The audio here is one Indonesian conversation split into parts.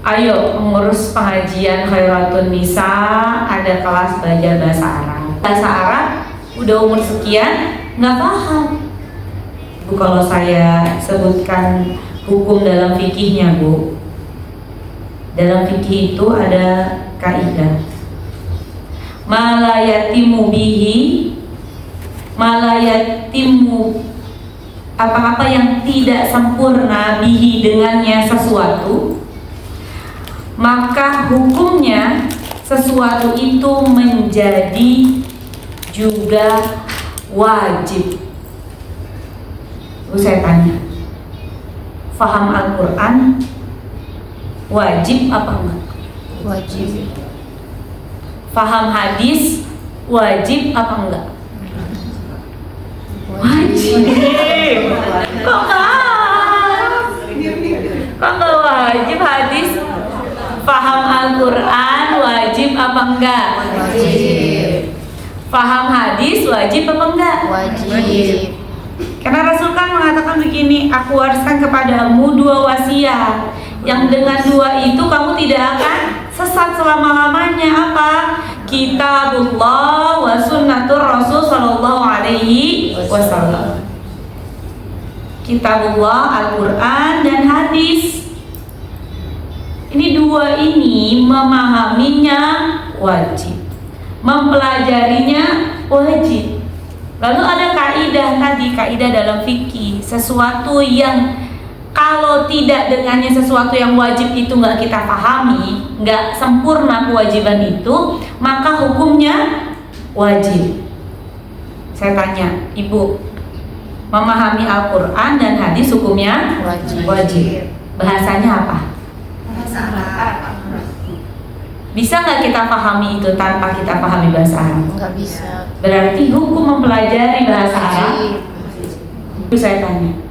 Ayo mengurus pengajian Khairatun Nisa, ada kelas belajar bahasa Arab. Bahasa Arab udah umur sekian nggak paham. Bu, kalau saya sebutkan hukum dalam fikihnya, Bu. Dalam fikih itu ada kaidah. Malayatimu bihi, malayatimu apa-apa yang tidak sempurna bihi dengannya sesuatu, maka hukumnya sesuatu itu menjadi juga wajib. Lalu saya tanya, faham Al-Quran wajib apa enggak? Wajib. Faham hadis wajib apa enggak? Wajib. Kok enggak wajib hadis? Faham Al-Quran wajib apa enggak? Wajib. Faham hadis wajib apa enggak? Wajib. Karena Rasul kan mengatakan begini, aku wariskan kepadamu 2 wasiat, yang dengan 2 itu kamu tidak akan sesat selama-lamanya. Apa? Kitabullah wa sunnatur Rasul sallallahu alaihi wasallam. Kitabullah, Al-Quran dan hadis. Ini 2 ini memahaminya wajib, mempelajarinya wajib. Lalu ada kaidah tadi, kaidah dalam fikih, sesuatu yang kalau tidak dengannya sesuatu yang wajib itu nggak kita pahami, nggak sempurna kewajiban itu, maka hukumnya wajib. Saya tanya, Ibu, memahami Al-Quran dan hadis hukumnya wajib. Bahasanya apa? Bahasa Arab. Bisa nggak kita pahami itu tanpa kita pahami bahasa Arab? Nggak bisa. Berarti hukum mempelajari bahasa Arab. Itu saya tanya,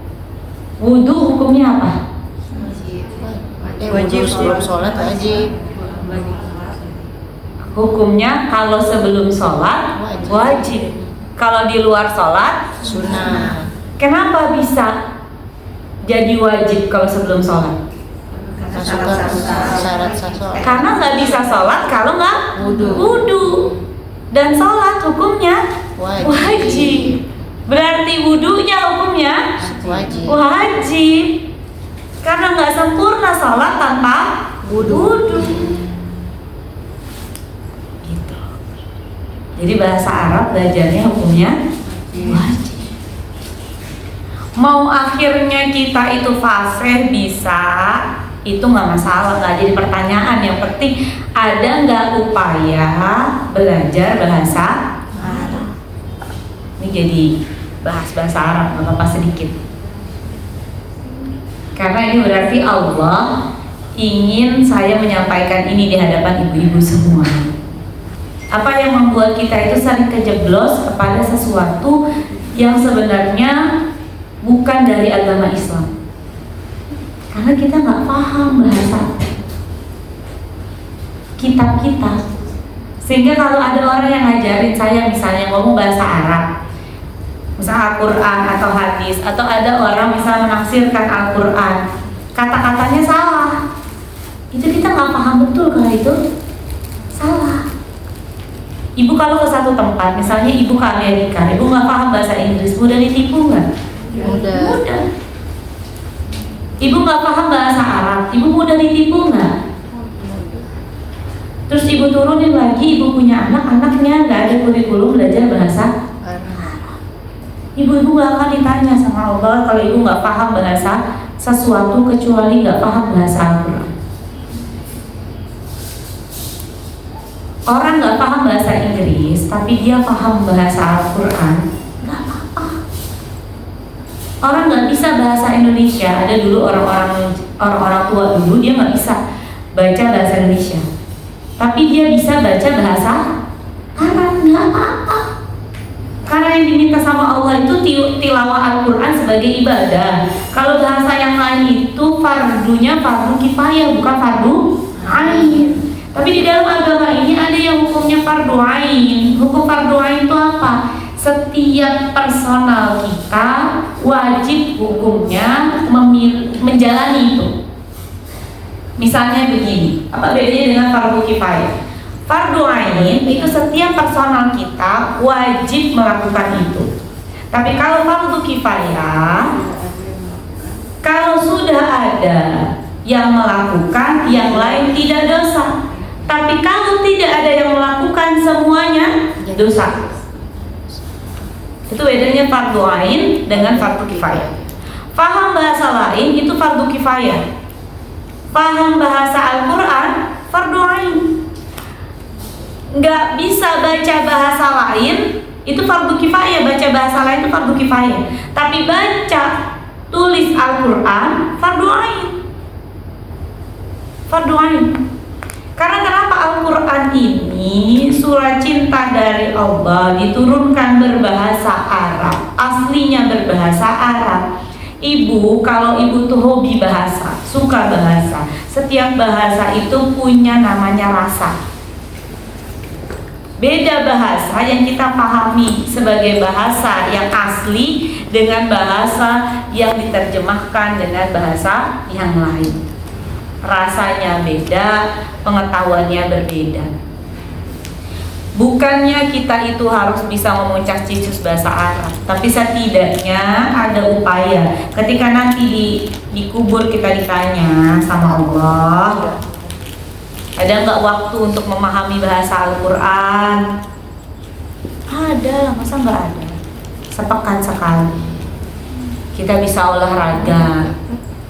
wudhu hukumnya apa? Wajib. Sebelum sholat wajib. Hukumnya kalau sebelum sholat wajib. Kalau di luar sholat Sunnah. Kenapa bisa jadi wajib kalau sebelum sholat? Masukkan syarat sholat. Karena nggak bisa sholat kalau nggak Wudhu. wudhu. Dan sholat hukumnya wajib. Berarti wudhunya hukumnya Wajib. wajib. Karena nggak sempurna sholat tanpa wudhu. Gitu. Jadi bahasa Arab belajarnya hukumnya wajib. Mau akhirnya kita itu fasih bisa, itu nggak masalah, nggak jadi pertanyaan. Yang penting ada nggak upaya belajar bahasa Arab. Ini jadi bahas bahasa Arab, nggak apa-apa sedikit. Karena ini berarti Allah ingin saya menyampaikan ini di hadapan ibu-ibu semua. Apa yang membuat kita itu saling kejeblos kepada sesuatu yang sebenarnya bukan dari agama Islam? Karena kita nggak paham bahasa kitab kita, sehingga kalau ada orang yang ngajarin saya misalnya ngomong bahasa Arab, misalnya Al-Quran atau hadis, atau ada orang misalnya menafsirkan Al-Quran, kata-katanya salah, itu kita nggak paham betul kalau itu salah. Ibu kalau ke satu tempat, misalnya ibu ke Amerika, ibu nggak paham bahasa Inggris, mudah ditipu nggak? Mudah. Ibu nggak paham bahasa Arab, ibu mudah ditipu nggak? Terus ibu turunin lagi, ibu punya anak-anaknya nggak ada kurikulum belajar bahasa Arab. Ibu-ibu nggak akan ditanya sama Allah kalau ibu nggak paham bahasa sesuatu kecuali nggak paham bahasa Al-Quran. Orang nggak paham bahasa Inggris, tapi dia paham bahasa Al-Quran, nggak apa-apa. Orang nggak bisa bahasa Indonesia, ada dulu orang-orang tua dulu dia nggak bisa baca bahasa Indonesia, tapi dia bisa baca bahasa Arab, nggak apa-apa. Karena yang diminta sama Allah itu tilawah Al-Quran sebagai ibadah. Kalau bahasa yang lain itu fardunya fardu kifayah, bukan fardu ain. Tapi di dalam agama ini ada yang hukumnya fardu ain. Hukum fardu ain itu apa? Setiap personal kita wajib hukumnya menjalani itu. Misalnya begini, apa bedanya dengan fardu kifayah? Fardu ain itu setiap personal kita wajib melakukan itu. Tapi kalau fardu kifayah, kalau sudah ada yang melakukan, yang lain tidak dosa. Tapi kalau tidak ada yang melakukan, semuanya dosa. Itu bedanya fardu ain dengan fardu kifayah. Faham bahasa lain itu fardu kifayah. Paham bahasa Al-Quran fardu ain. Nggak bisa baca bahasa lain itu fardu kifayah. Baca bahasa lain itu fardu kifayah. Tapi baca tulis Al-Quran fardu ain. Fardu ain. Karena kenapa Al-Quran ini surah cinta dari Allah diturunkan berbahasa Arab, aslinya berbahasa Arab. Ibu, kalau ibu tuh hobi bahasa, suka bahasa, setiap bahasa itu punya namanya rasa. Beda bahasa yang kita pahami sebagai bahasa yang asli dengan bahasa yang diterjemahkan dengan bahasa yang lain. Rasanya beda, pengetahuannya berbeda. Bukannya kita itu harus bisa ngomong cicus bahasa Arab, tapi setidaknya ada upaya. Ketika nanti dikubur kita ditanya sama Allah, ada nggak waktu untuk memahami bahasa Al-Quran? Ada lah, masa nggak ada? Sepekan sekali. Kita bisa olahraga,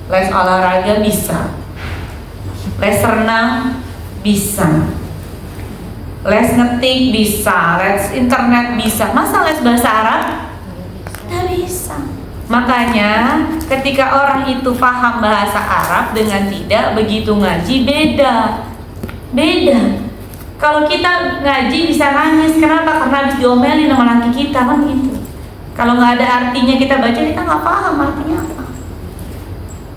les olahraga bisa, les renang bisa, les ngetik bisa, les internet bisa. Masa les bahasa Arab? Tidak bisa. Makanya ketika orang itu paham bahasa Arab dengan tidak begitu ngaji beda. Kalau kita ngaji bisa nangis, kenapa? Karena habis diomelin sama laki kita kan gitu. Kalau nggak ada artinya kita baca, kita nggak paham artinya apa.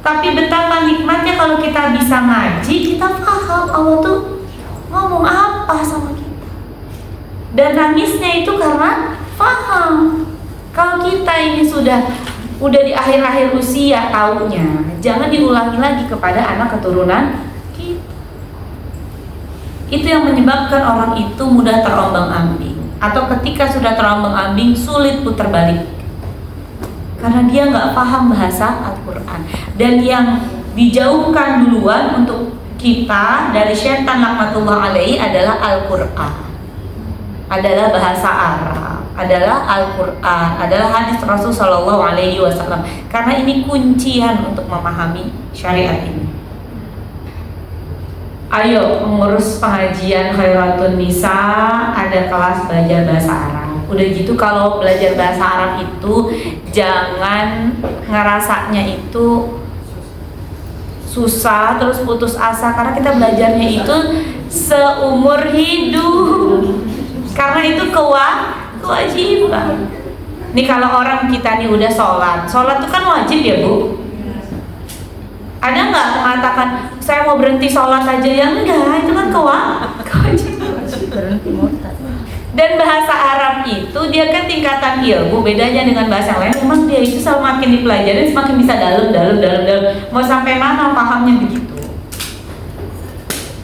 Tapi betapa nikmatnya kalau kita bisa ngaji, kita paham Allah tuh ngomong apa sama kita. Dan nangisnya itu karena paham. Kalau kita ini sudah di akhir-akhir usia taunya, jangan diulangi lagi kepada anak keturunan kita. Itu yang menyebabkan orang itu mudah terombang-ambing, atau ketika sudah terombang-ambing sulit putar balik. Karena dia nggak paham bahasa Al-Quran. Dan yang dijauhkan duluan untuk kita dari syaitan laknatullah alaihi adalah Al-Quran, adalah bahasa Arab, adalah Al-Quran, adalah hadis Rasul Shallallahu Alaihi Wasallam. Karena ini kuncian untuk memahami syariat ini. Ayo mengurus pengajian Khairatun Nisa, ada kelas belajar bahasa Arab. Udah gitu kalau belajar bahasa Arab itu jangan ngerasanya itu susah terus putus asa, karena kita belajarnya itu seumur hidup. Karena itu kewajiban. Nih kalau orang kita nih udah sholat itu kan wajib ya Bu? Ada nggak mengatakan saya mau berhenti sholat aja? Ya enggak, itu kan kewajiban. Berhenti murtad. Dan bahasa Arab itu dia kan tingkatan ilmu, bedanya dengan bahasa yang lain. Memang dia itu semakin dipelajari semakin bisa dalam. Mau sampai mana pahamnya begitu?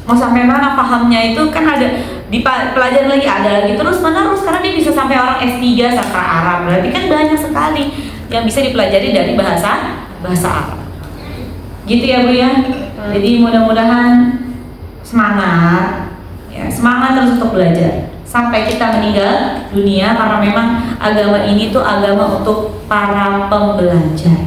Mau sampai mana pahamnya itu kan ada di pelajaran lagi, ada lagi terus menerus, karena dia bisa sampai orang S3 sastra Arab. Berarti kan banyak sekali yang bisa dipelajari dari bahasa Arab. Gitu ya Bu ya. Jadi mudah-mudahan semangat ya, semangat terus untuk belajar sampai kita meninggal dunia, karena memang agama ini tuh agama untuk para pembelajar.